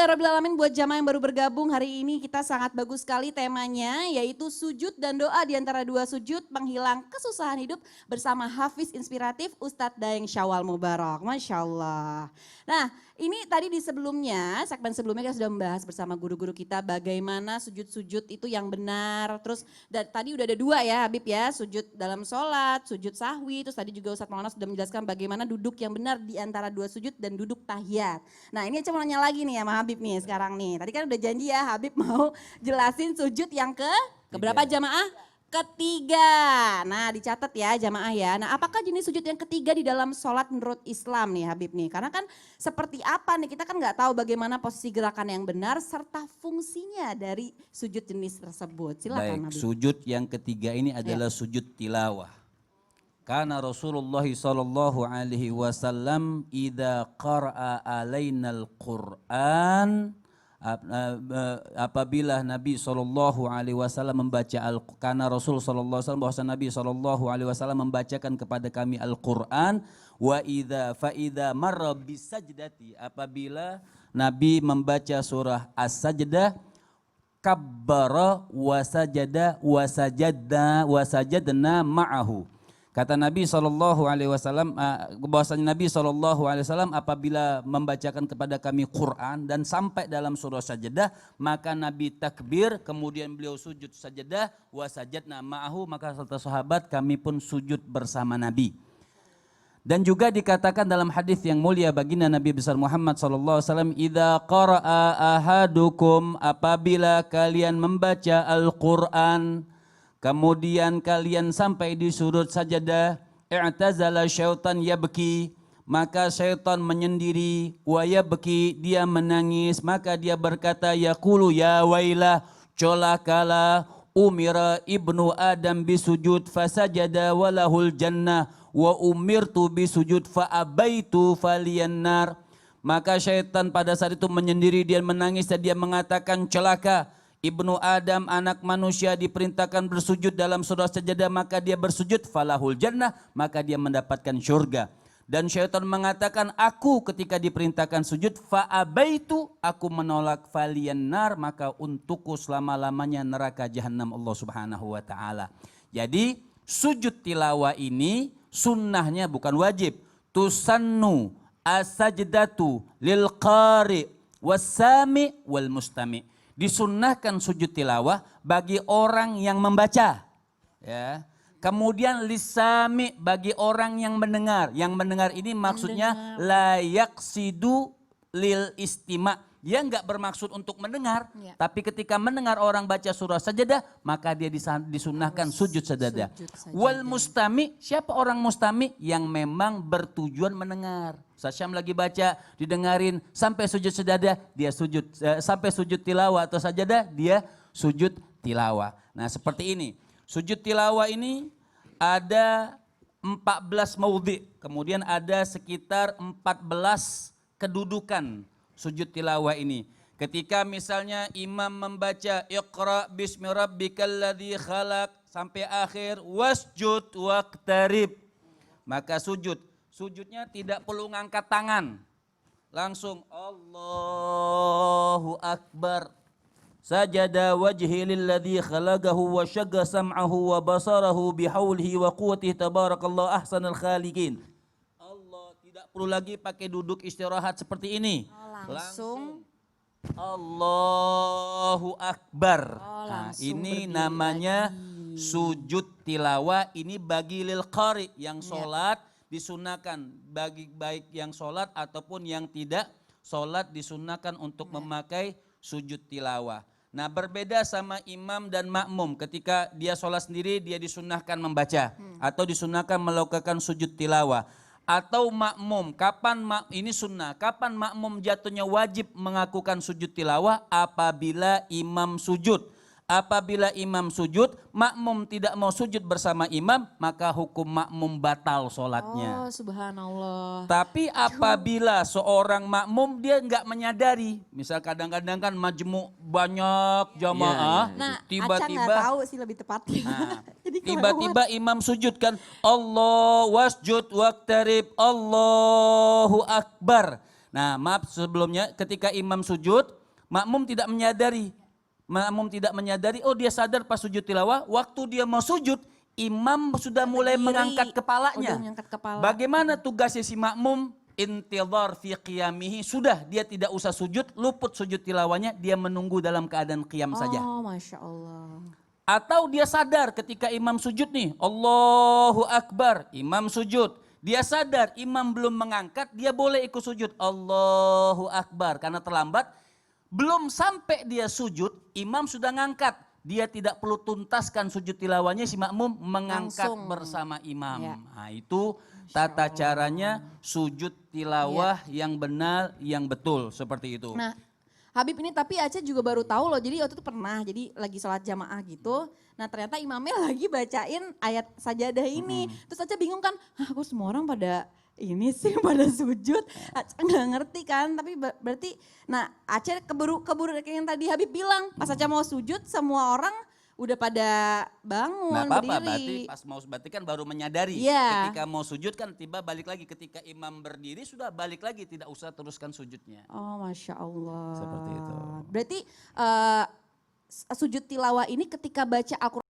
Alhamdulillahirrahmanirrahim buat jamaah yang baru bergabung hari ini kita sangat bagus sekali temanya yaitu sujud dan doa di antara dua sujud penghilang kesusahan hidup bersama Hafiz Inspiratif Ustadz Daeng Syawal Mubarak. Masya Allah. Nah ini tadi di sebelumnya, segmen sebelumnya kita sudah membahas bersama guru-guru kita bagaimana sujud-sujud itu yang benar. Terus tadi udah ada dua ya Habib ya, sujud dalam sholat, sujud sahwi. Terus tadi juga Ustadz Maulana sudah menjelaskan bagaimana duduk yang benar di antara dua sujud dan duduk tahiyat. Nah ini saya mau nanya lagi nih sama Habib nih sekarang nih. Tadi kan udah janji ya Habib mau jelasin sujud yang keberapa jamaah? Ketiga. Nah dicatat ya jamaah ya. Nah apakah jenis sujud yang ketiga di dalam sholat menurut Islam nih Habib nih? Karena kan seperti apa nih kita kan nggak tahu bagaimana posisi gerakan yang benar serta fungsinya dari sujud jenis tersebut. Silakan Baik, Habib. sujud yang ketiga ini adalah sujud tilawah. Karena Rasulullah sallallahu alaihi wasallam idza qara'a alainal Qur'an apabila Nabi sallallahu alaihi wasallam membaca karena Rasul sallallahu alaihi wasallam bahwa Nabi sallallahu alaihi wasallam membacakan kepada kami Al-Qur'an wa idza marra bisajdati apabila Nabi membaca surah As-Sajdah kabbara wasajadna ma'ahu. Kata Nabi SAW, bahwasanya Nabi SAW apabila membacakan kepada kami Quran dan sampai dalam surah Sajdah, maka Nabi takbir, kemudian beliau sujud sajdah, wasajadna ma'ahu, maka serta sahabat kami pun sujud bersama Nabi. Dan juga dikatakan dalam hadis yang mulia baginda Nabi besar Muhammad SAW, idza qara'a ahadukum apabila kalian membaca Al-Quran, kemudian kalian sampai di surut sajadah, i'tazala syaitan yabki, maka syaitan menyendiri, wa yabki, dia menangis, maka dia berkata, yaqulu ya wailah, colakala, umira ibnu Adam bisujud fasajada walahul jannah, wa umirtu bisujud fa abaitu faliyannar. Maka syaitan pada saat itu menyendiri, dia menangis dan dia mengatakan celaka. Ibnu Adam anak manusia diperintahkan bersujud dalam surah sajadah maka dia bersujud falahul jannah maka dia mendapatkan syurga. Dan syaitan mengatakan aku ketika diperintahkan sujud fa abaitu aku menolak faliyannar maka untukku selama-lamanya neraka jahanam Allah Subhanahu wa taala. Jadi sujud tilawah ini sunnahnya bukan wajib. Tusannu as-sajdatu lil qari was-sami wal mustami. Disunnahkan sujud tilawah bagi orang yang membaca. Ya. Kemudian lisami bagi orang yang mendengar. Yang mendengar ini maksudnya layak sidu lil istima. Dia enggak bermaksud untuk mendengar, tapi ketika mendengar orang baca surah sajadah, maka dia disunnahkan sujud sajadah. Wal mustami, siapa orang mustami? Yang memang bertujuan mendengar. Syam lagi baca, didengarin sampai sujud sajadah, dia sujud sampai sujud tilawah atau sajadah, dia sujud tilawah. Nah, seperti ini. Sujud tilawah ini ada 14 maudhi, kemudian ada sekitar 14 kedudukan sujud tilawah ini. Ketika misalnya imam membaca Iqra bismi rabbikal ladzi khalaq sampai akhir wasjud waqtarib, maka sujud. Sujudnya tidak perlu ngangkat tangan. Langsung Allahu Akbar. Sajada wajhi lilladzi khalaqahu wa syagga sam'ahu wa basarahu bihaulihi wa quwwatihi tabarakallahu ahsanul khaliqin. Allah tidak perlu lagi pakai duduk istirahat seperti ini. Langsung Allahu Akbar. Nah, ini namanya sujud tilawah. Ini bagi lil qari yang sholat disunahkan, bagi baik yang sholat ataupun yang tidak sholat disunahkan untuk memakai sujud tilawah. Nah, berbeda sama imam dan makmum. Ketika dia sholat sendiri dia disunahkan membaca atau disunahkan melakukan sujud tilawah. Atau makmum, ini sunnah, kapan makmum jatuhnya wajib mengakukan sujud tilawah? Apabila imam sujud. Apabila imam sujud, makmum tidak mau sujud bersama imam, maka hukum makmum batal sholatnya. Oh, subhanallah. Tapi apabila seorang makmum dia nggak menyadari, misal kadang-kadang kan majmu banyak jamaah, Nah, tiba-tiba tahu sih lebih tepatnya. tiba-tiba imam sujud kan, Allah wasjud waqtarib, Allahu Akbar. Nah, maaf sebelumnya ketika imam sujud, makmum tidak menyadari. Makmum tidak menyadari, oh dia sadar pas sujud tilawah, waktu dia mau sujud, imam sudah mulai Berdiri. mengangkat kepalanya. Udah ngangkat kepala. Bagaimana tugasnya si makmum? Intidhar fi qiyamihi, sudah dia tidak usah sujud, luput sujud tilawahnya, dia menunggu dalam keadaan qiyam saja. Oh, Masya Allah. Atau dia sadar ketika imam sujud nih, Allahu Akbar, imam sujud. Dia sadar imam belum mengangkat, dia boleh ikut sujud. Allahu Akbar, karena terlambat. Belum sampai dia sujud, imam sudah ngangkat. Dia tidak perlu tuntaskan sujud tilawahnya, si makmum mengangkat Langsung. bersama imam. Ya. Nah itu tata caranya sujud tilawah yang benar, yang betul, seperti itu. Nah, Habib ini tapi Aceh juga baru tahu loh, jadi waktu itu pernah, jadi lagi sholat jamaah gitu. Nah ternyata imamnya lagi bacain ayat sajadah ini. Terus Aceh bingung kan, hah kok semua orang pada ini sih pada sujud. Aceh nggak ngerti kan, tapi berarti, nah Aceh keburu kayak yang tadi Habib bilang, pas Aceh mau sujud semua orang udah pada bangun, Nah apa-apa, berdiri. berarti kan baru menyadari. Iya. Ketika mau sujud kan tiba balik lagi, ketika imam berdiri sudah balik lagi, tidak usah teruskan sujudnya. Oh Masya Allah. Seperti itu. Berarti sujud tilawah ini ketika baca Al-Quran